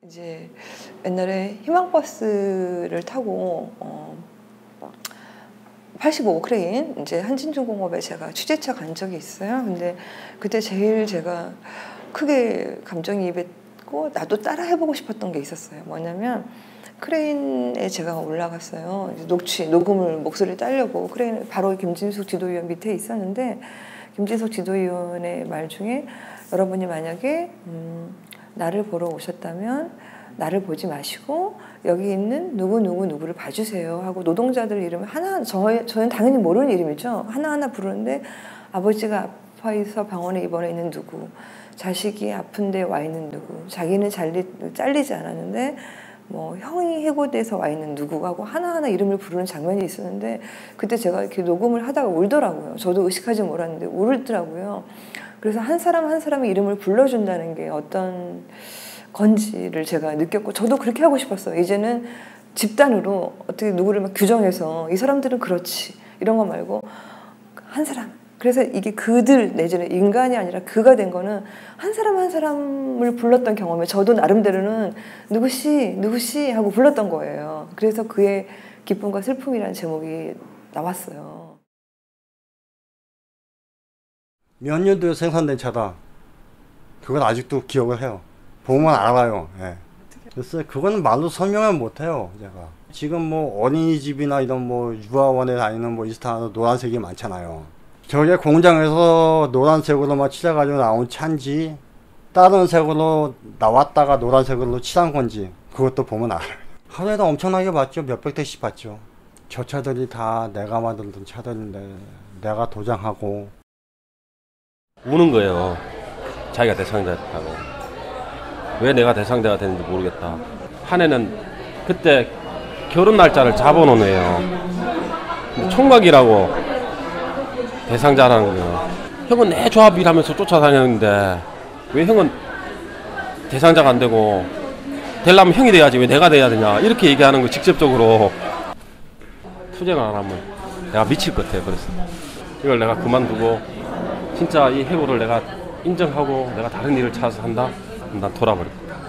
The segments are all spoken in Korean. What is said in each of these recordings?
이제 옛날에 희망버스를 타고 85 크레인 이제 한진중공업에 제가 취재차 간 적이 있어요. 근데 그때 제일 제가 크게 감정이입했고 나도 따라 해보고 싶었던 게 있었어요. 뭐냐면 크레인에 제가 올라갔어요. 이제 녹음을 목소리를 따려고 크레인 바로 김진숙 지도위원 밑에 있었는데 김진숙 지도위원의 말 중에 여러분이 만약에 나를 보러 오셨다면 나를 보지 마시고 여기 있는 누구를 봐주세요 하고 노동자들 이름을 하나 저는 당연히 모르는 이름이죠. 하나하나 부르는데 아버지가 아파서 병원에 입원해 있는 누구, 자식이 아픈데 와 있는 누구, 자기는 잘리지 않았는데 뭐 형이 해고돼서 와 있는 누구 하고 하나하나 이름을 부르는 장면이 있었는데 그때 제가 이렇게 녹음을 하다가 울더라고요. 저도 의식하지 몰랐는데 울더라고요. 그래서 한 사람 한 사람의 이름을 불러준다는 게 어떤 건지를 제가 느꼈고 저도 그렇게 하고 싶었어요. 이제는 집단으로 어떻게 누구를 막 규정해서 이 사람들은 그렇지 이런 거 말고 한 사람. 그래서 이게 그들 내지는 인간이 아니라 그가 된 거는 한 사람 한 사람을 불렀던 경험에 저도 나름대로는 누구씨 하고 불렀던 거예요. 그래서 그의 기쁨과 슬픔이라는 제목이 나왔어요. 몇 년도에 생산된 차다. 그건 아직도 기억을 해요. 보면 알아요. 예. 그래서 그건 말로 설명을 못해요. 제가 지금 뭐 어린이집이나 이런 뭐 유아원에 다니는 뭐 이스타도 노란색이 많잖아요. 저게 공장에서 노란색으로만 칠해가지고 나온 차인지 다른 색으로 나왔다가 노란색으로 칠한 건지 그것도 보면 알아요. 하루에도 엄청나게 봤죠. 몇백 대씩 봤죠. 저 차들이 다 내가 만들던 차들인데 내가 도장하고. 우는 거예요. 자기가 대상자였다고. 왜 내가 대상자가 됐는지 모르겠다. 한 해는 그때 결혼 날짜를 잡아놓은 애예요. 총각이라고 대상자라는 거예요. 형은 내 조합 일하면서 쫓아다녔는데 왜 형은 대상자가 안 되고 되려면 형이 돼야지 왜 내가 돼야 되냐 이렇게 얘기하는 거 직접적으로. 투쟁을 안 하면 내가 미칠 것 같아요. 그래서 이걸 내가 그만두고 진짜 이 해고를 내가 인정하고 내가 다른 일을 찾아서 한다? 그럼 난 돌아버릴 거야.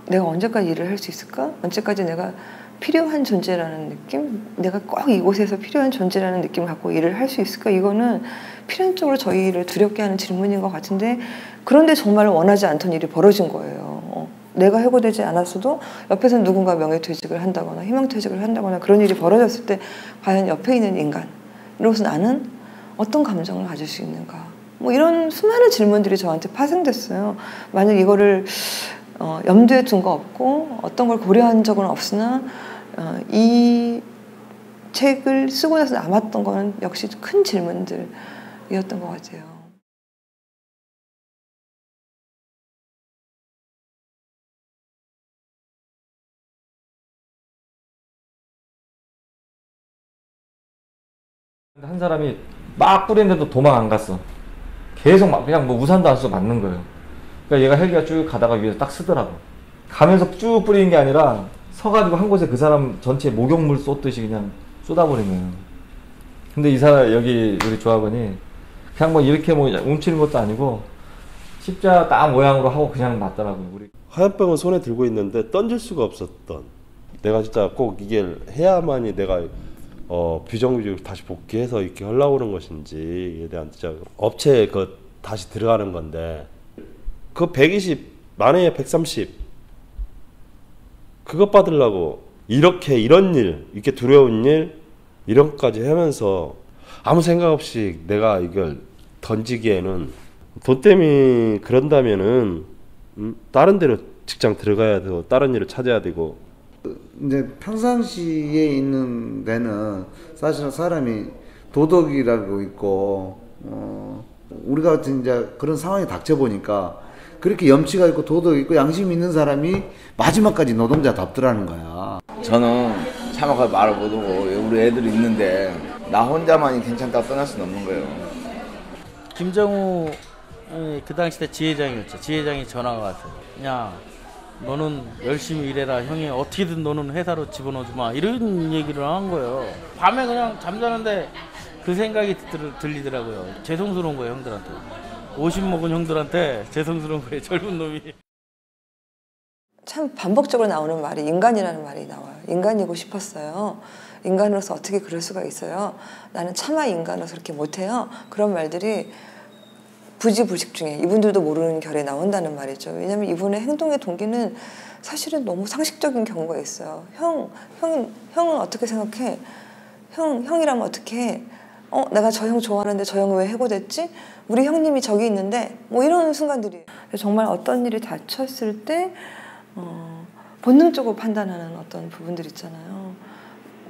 내가 언제까지 일을 할 수 있을까? 언제까지 내가 필요한 존재라는 느낌? 내가 꼭 이곳에서 필요한 존재라는 느낌을 갖고 일을 할 수 있을까? 이거는 필연적으로 저희를 두렵게 하는 질문인 것 같은데 그런데 정말 원하지 않던 일이 벌어진 거예요. 내가 해고되지 않았어도 옆에서 누군가 명예퇴직을 한다거나 희망퇴직을 한다거나 그런 일이 벌어졌을 때 과연 옆에 있는 인간으로서 나는 어떤 감정을 가질 수 있는가? 뭐 이런 수많은 질문들이 저한테 파생됐어요. 만약 이거를 염두에 둔 거 없고 어떤 걸 고려한 적은 없으나 이 책을 쓰고 나서 남았던 거는 역시 큰 질문들이었던 것 같아요. 한 사람이 막 뿌리는데도 도망 안 갔어. 계속 막 그냥 뭐 우산도 안 써서 맞는 거예요. 그러니까 얘가 헬기가 쭉 가다가 위에서 딱 쓰더라고. 가면서 쭉 뿌리는 게 아니라 서가지고 한 곳에 그 사람 전체 목욕물 쏟듯이 그냥 쏟아버린 거예요. 근데 이 사람 여기 우리 조합원이 그냥 뭐 이렇게 뭐 움츠린 것도 아니고 십자 딱 모양으로 하고 그냥 놨더라고요. 우리 화염병을 손에 들고 있는데 던질 수가 없었던, 내가 진짜 꼭 이게 해야만이 내가 비정규직으로 다시 복귀해서 이렇게 올라오는 것인지에 대한 진짜 업체에 그 다시 들어가는 건데 그 120 만회에 130 그것 받으려고 이렇게 이런 일, 이렇게 두려운 일 이런 것까지 하면서 아무 생각 없이 내가 이걸 던지기에는 돈 때문에 그런다면은 다른 데로 직장 들어가야 되고 다른 일을 찾아야 되고. 이제 평상시에 있는 데는 사실은 사람이 도덕이라고 있고 우리가 같은 이제 그런 상황이 닥쳐보니까 그렇게 염치가 있고 도덕이 있고 양심이 있는 사람이 마지막까지 노동자답더라는 거야. 저는 차마가 말을 못하고 우리 애들이 있는데 나 혼자만이 괜찮다고 떠날 수는 없는 거예요. 김정우 그 당시 때 지회장이었죠. 지회장이 전화가 왔어요. 야, 너는 열심히 일해라. 형이 어떻게든 너는 회사로 집어넣지 마. 이런 얘기를 한 거예요. 밤에 그냥 잠자는데 그 생각이 들리더라고요. 죄송스러운 거예요, 형들한테. 50 먹은 형들한테 죄송스러운 거예요, 젊은 놈이. 참 반복적으로 나오는 말이 인간이라는 말이 나와요. 인간이고 싶었어요. 인간으로서 어떻게 그럴 수가 있어요. 나는 차마 인간으로서 그렇게 못해요. 그런 말들이 부지불식 중에 이분들도 모르는 결에 나온다는 말이죠. 왜냐하면 이분의 행동의 동기는 사실은 너무 상식적인 경우가 있어요. 형은 어떻게 생각해? 형이라면 어떻게 해? 내가 저 형 좋아하는데 저 형 왜 해고됐지? 우리 형님이 저기 있는데 뭐 이런 순간들이 정말 어떤 일이 닥쳤을 때 본능적으로 판단하는 어떤 부분들 있잖아요.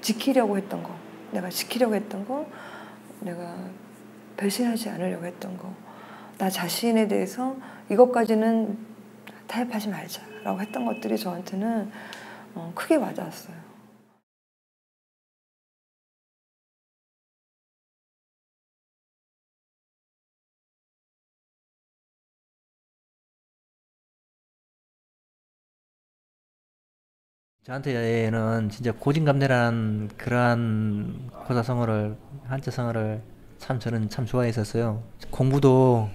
지키려고 했던 거, 내가 지키려고 했던 거, 내가 배신하지 않으려고 했던 거, 나 자신에 대해서 이것까지는 타협하지 말자라고 했던 것들이 저한테는 크게 와닿았어요. 저한테는 진짜 고진감래라는 그러한 고사성어를 한자성어를 참 저는 참 좋아했었어요. 공부도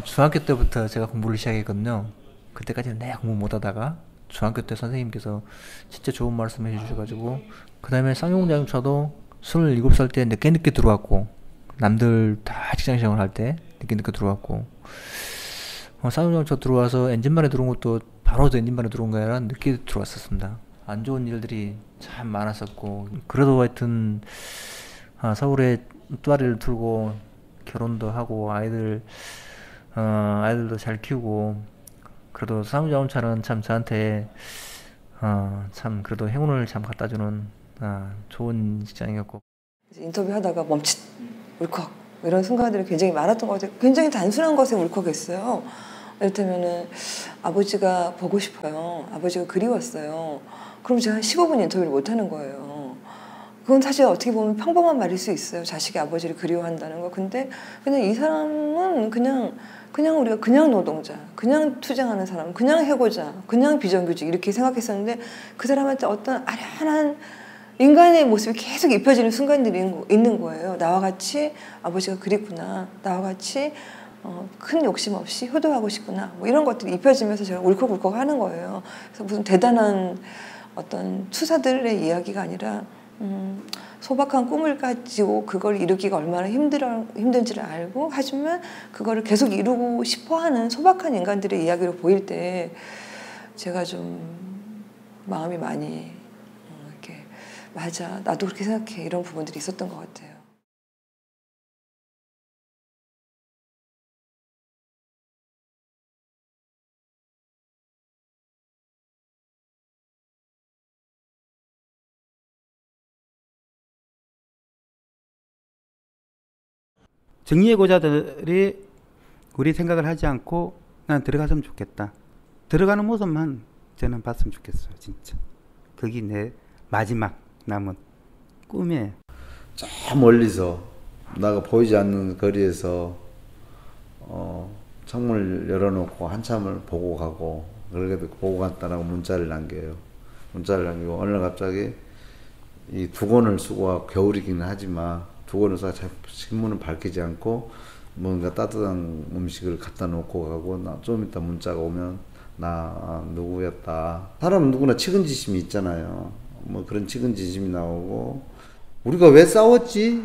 중학교 때부터 제가 공부를 시작했거든요. 그때까지는 내가 공부 못하다가 중학교 때 선생님께서 진짜 좋은 말씀 해주셔가지고 그 다음에 쌍용자동차도 27살 때 늦게 들어왔고 남들 다 직장생활 할 때 늦게 들어왔고 쌍용자동차 들어와서 엔진만에 들어온 것도 바로 엔진만에 들어온 거 아니라 늦게 들어왔었습니다. 안 좋은 일들이 참 많았었고 그래도 하여튼 서울에 또아리를 두고 결혼도 하고 아이들도 잘 키우고 그래도 쌍용자동차는 참 저한테 참 그래도 행운을 참 갖다주는 좋은 직장이었고 인터뷰하다가 멈칫 울컥 이런 순간들이 굉장히 많았던 것 같아요. 굉장히 단순한 것에 울컥했어요. 이를테면은 아버지가 보고 싶어요. 아버지가 그리웠어요. 그럼 제가 한 15분 인터뷰를 못 하는 거예요. 그건 사실 어떻게 보면 평범한 말일 수 있어요. 자식이 아버지를 그리워한다는 거. 근데 그냥 이 사람은 그냥 우리가 그냥 노동자, 그냥 투쟁하는 사람, 그냥 해고자, 그냥 비정규직 이렇게 생각했었는데 그 사람한테 어떤 아련한 인간의 모습이 계속 입혀지는 순간들이 있는 거예요. 나와 같이 아버지가 그립구나. 나와 같이 큰 욕심 없이 효도하고 싶구나. 뭐 이런 것들이 입혀지면서 제가 울컥울컥 하는 거예요. 그래서 무슨 대단한 어떤 투사들의 이야기가 아니라 소박한 꿈을 가지고 그걸 이루기가 얼마나 힘든지를 알고 하지만 그거를 계속 이루고 싶어하는 소박한 인간들의 이야기로 보일 때 제가 좀 마음이 많이 이렇게 맞아 나도 그렇게 생각해 이런 부분들이 있었던 것 같아요. 정리해고자들이 우리 생각을 하지 않고 난 들어갔으면 좋겠다. 들어가는 모습만 저는 봤으면 좋겠어요. 진짜. 그게 내 마지막 남은 꿈이에요. 저 멀리서 나가 보이지 않는 거리에서 창문을 열어놓고 한참을 보고 가고 그렇게 보고 갔다라고 문자를 남겨요. 문자를 남기고 어느 날 갑자기 이 두건을 쓰고 겨울이기는 하지만 두건을 써서 신문을 밝히지 않고 뭔가 따뜻한 음식을 갖다 놓고 가고 좀 이따 문자가 오면 나 누구였다. 사람은 누구나 측은지심이 있잖아요. 뭐 그런 측은지심이 나오고 우리가 왜 싸웠지?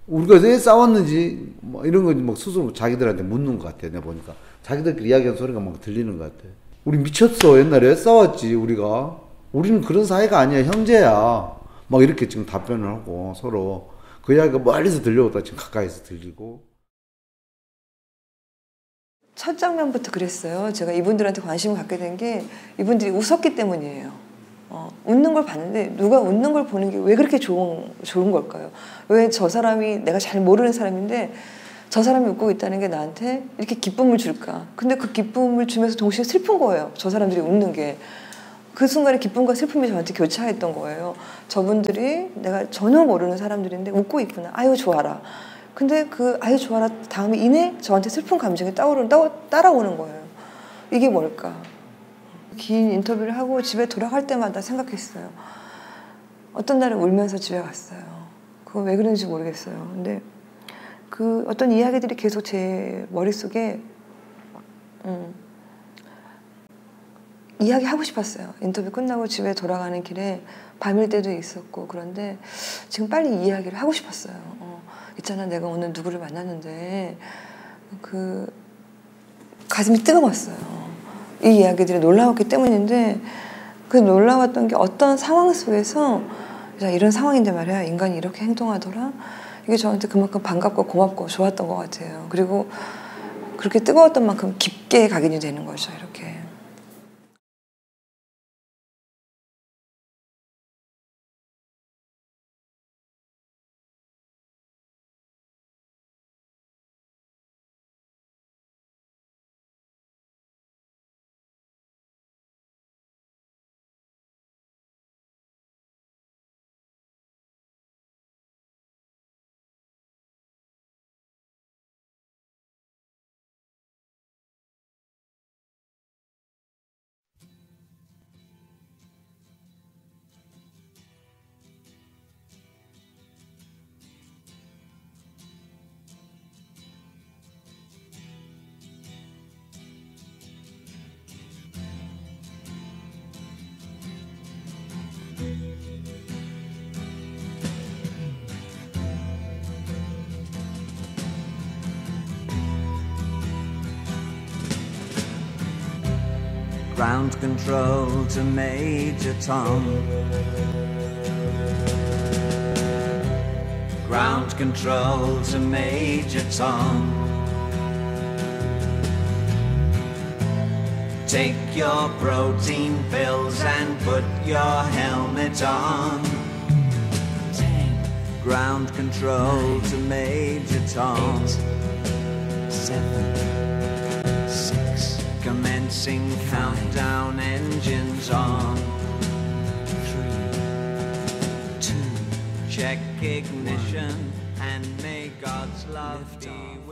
우리가 왜 싸웠는지 뭐 이런 거 막 스스로 자기들한테 묻는 것 같아요. 내가 보니까 자기들끼리 이야기하는 소리가 막 들리는 것 같아. 우리 미쳤어. 옛날에 왜 싸웠지? 우리는 그런 사이가 아니야. 형제야. 막 이렇게 지금 답변을 하고 서로 그 이야기가 멀리서 들려오다 지금 가까이서 들리고. 첫 장면부터 그랬어요. 제가 이분들한테 관심을 갖게 된 게 이분들이 웃었기 때문이에요. 웃는 걸 봤는데 누가 웃는 걸 보는 게 왜 그렇게 좋은 걸까요? 왜 저 사람이 내가 잘 모르는 사람인데 저 사람이 웃고 있다는 게 나한테 이렇게 기쁨을 줄까? 근데 그 기쁨을 주면서 동시에 슬픈 거예요. 저 사람들이 웃는 게. 그 순간에 기쁨과 슬픔이 저한테 교차했던 거예요. 저분들이 내가 전혀 모르는 사람들인데 웃고 있구나. 아유 좋아라. 근데 그 아유 좋아라 다음에 이내 저한테 슬픈 감정이 따라오는 거예요. 이게 뭘까? 긴 인터뷰를 하고 집에 돌아갈 때마다 생각했어요. 어떤 날은 울면서 집에 갔어요. 그건 왜 그런지 모르겠어요. 근데 그 어떤 이야기들이 계속 제 머릿속에 이야기하고 싶었어요. 인터뷰 끝나고 집에 돌아가는 길에 밤일 때도 있었고 그런데 지금 빨리 이야기를 하고 싶었어요. 있잖아 내가 오늘 누구를 만났는데 그 가슴이 뜨거웠어요. 이 이야기들이 놀라웠기 때문인데 그 놀라웠던 게 어떤 상황 속에서 야, 이런 상황인데 말이야 인간이 이렇게 행동하더라. 이게 저한테 그만큼 반갑고 고맙고 좋았던 것 같아요. 그리고 그렇게 뜨거웠던 만큼 깊게 각인이 되는 거죠. 이렇게. Ground control to Major Tom. Ground control to Major Tom. Take your protein pills and put your helmet on. 10. Ground control 9, to Major Tom. 8, 7, 6. Commencing 5, countdown, engines on. 3, 2. Check ignition and may God's love be with you.